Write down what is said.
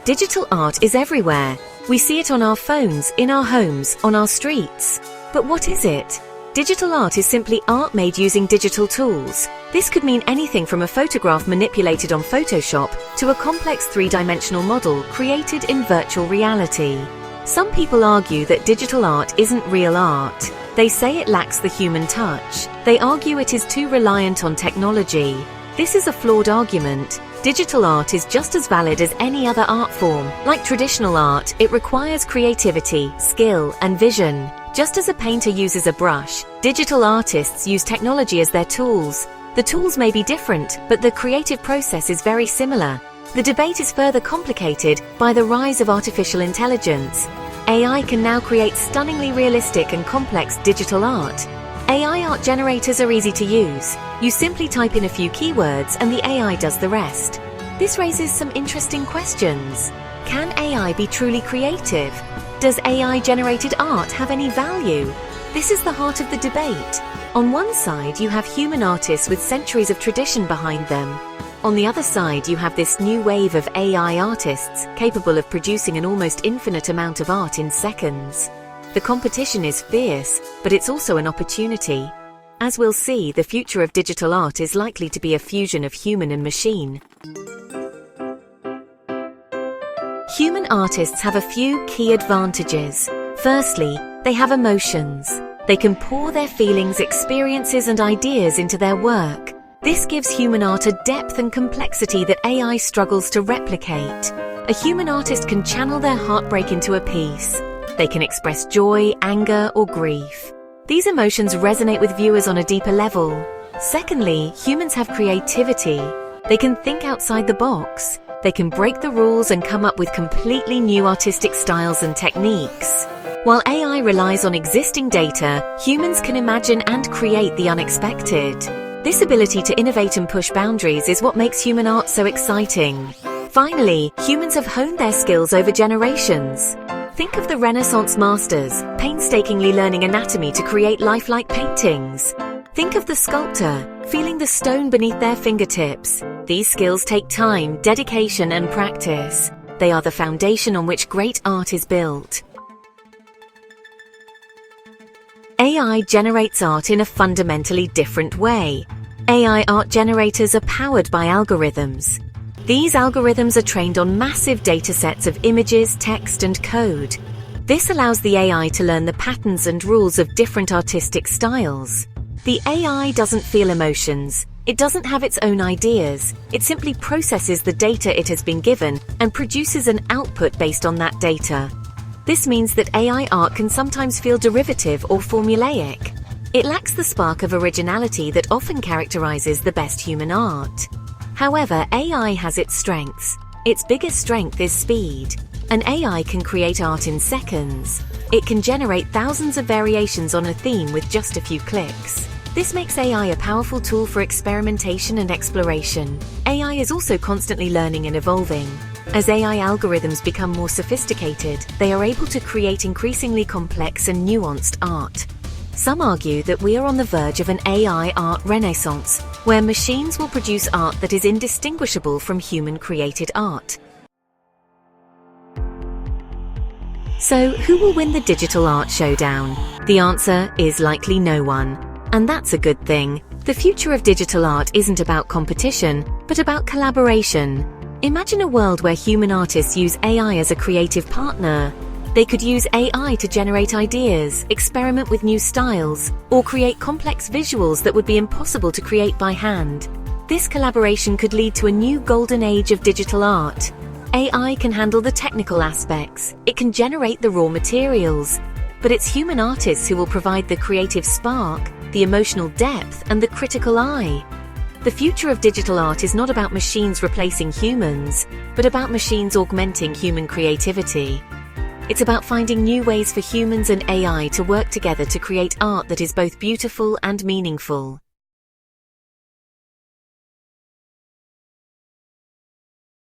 Digital art is everywhere. We see it on our phones, in our homes, on our streets. But what is it? Digital art is simply art made using digital tools. This could mean anything from a photograph manipulated on Photoshop to a complex three-dimensional model created in virtual reality. Some people argue that digital art isn't real art. They say it lacks the human touch. They argue it is too reliant on technology. This is a flawed argument. Digital art is just as valid as any other art form. Like traditional art, it requires creativity, skill, and vision. Just as a painter uses a brush, digital artists use technology as their tools. The tools may be different, but the creative process is very similar. The debate is further complicated by the rise of artificial intelligence. AI can now create stunningly realistic and complex digital art. AI art generators are easy to use. You simply type in a few keywords and the AI does the rest. This raises some interesting questions. Can AI be truly creative? Does AI-generated art have any value? This is the heart of the debate. On one side, you have human artists with centuries of tradition behind them. On the other side, you have this new wave of AI artists capable of producing an almost infinite amount of art in seconds. The competition is fierce, but it's also an opportunity. As we'll see, the future of digital art is likely to be a fusion of human and machine. Human artists have a few key advantages. Firstly, they have emotions. They can pour their feelings, experiences, and ideas into their work. This gives human art a depth and complexity that AI struggles to replicate. A human artist can channel their heartbreak into a piece. They can express joy, anger, or grief. These emotions resonate with viewers on a deeper level. Secondly, humans have creativity. They can think outside the box. They can break the rules and come up with completely new artistic styles and techniques. While AI relies on existing data, humans can imagine and create the unexpected. This ability to innovate and push boundaries is what makes human art so exciting. Finally, humans have honed their skills over generations. Think of the Renaissance masters, painstakingly learning anatomy to create lifelike paintings. Think of the sculptor, feeling the stone beneath their fingertips. These skills take time, dedication, and practice. They are the foundation on which great art is built. AI generates art in a fundamentally different way. AI art generators are powered by algorithms. These algorithms are trained on massive datasets of images, text, and code. This allows the AI to learn the patterns and rules of different artistic styles. The AI doesn't feel emotions. It doesn't have its own ideas. It simply processes the data it has been given and produces an output based on that data. This means that AI art can sometimes feel derivative or formulaic. It lacks the spark of originality that often characterizes the best human art. However, AI has its strengths. Its biggest strength is speed. An AI can create art in seconds. It can generate thousands of variations on a theme with just a few clicks. This makes AI a powerful tool for experimentation and exploration. AI is also constantly learning and evolving. As AI algorithms become more sophisticated, they are able to create increasingly complex and nuanced art. Some argue that we are on the verge of an AI art renaissance, where machines will produce art that is indistinguishable from human-created art. So, who will win the digital art showdown? The answer is likely no one. And that's a good thing. The future of digital art isn't about competition, but about collaboration. Imagine a world where human artists use AI as a creative partner. They could use AI to generate ideas, experiment with new styles, or create complex visuals that would be impossible to create by hand. This collaboration could lead to a new golden age of digital art. AI can handle the technical aspects. It can generate the raw materials. But it's human artists who will provide the creative spark, the emotional depth, and the critical eye. The future of digital art is not about machines replacing humans, but about machines augmenting human creativity. It's about finding new ways for humans and AI to work together to create art that is both beautiful and meaningful.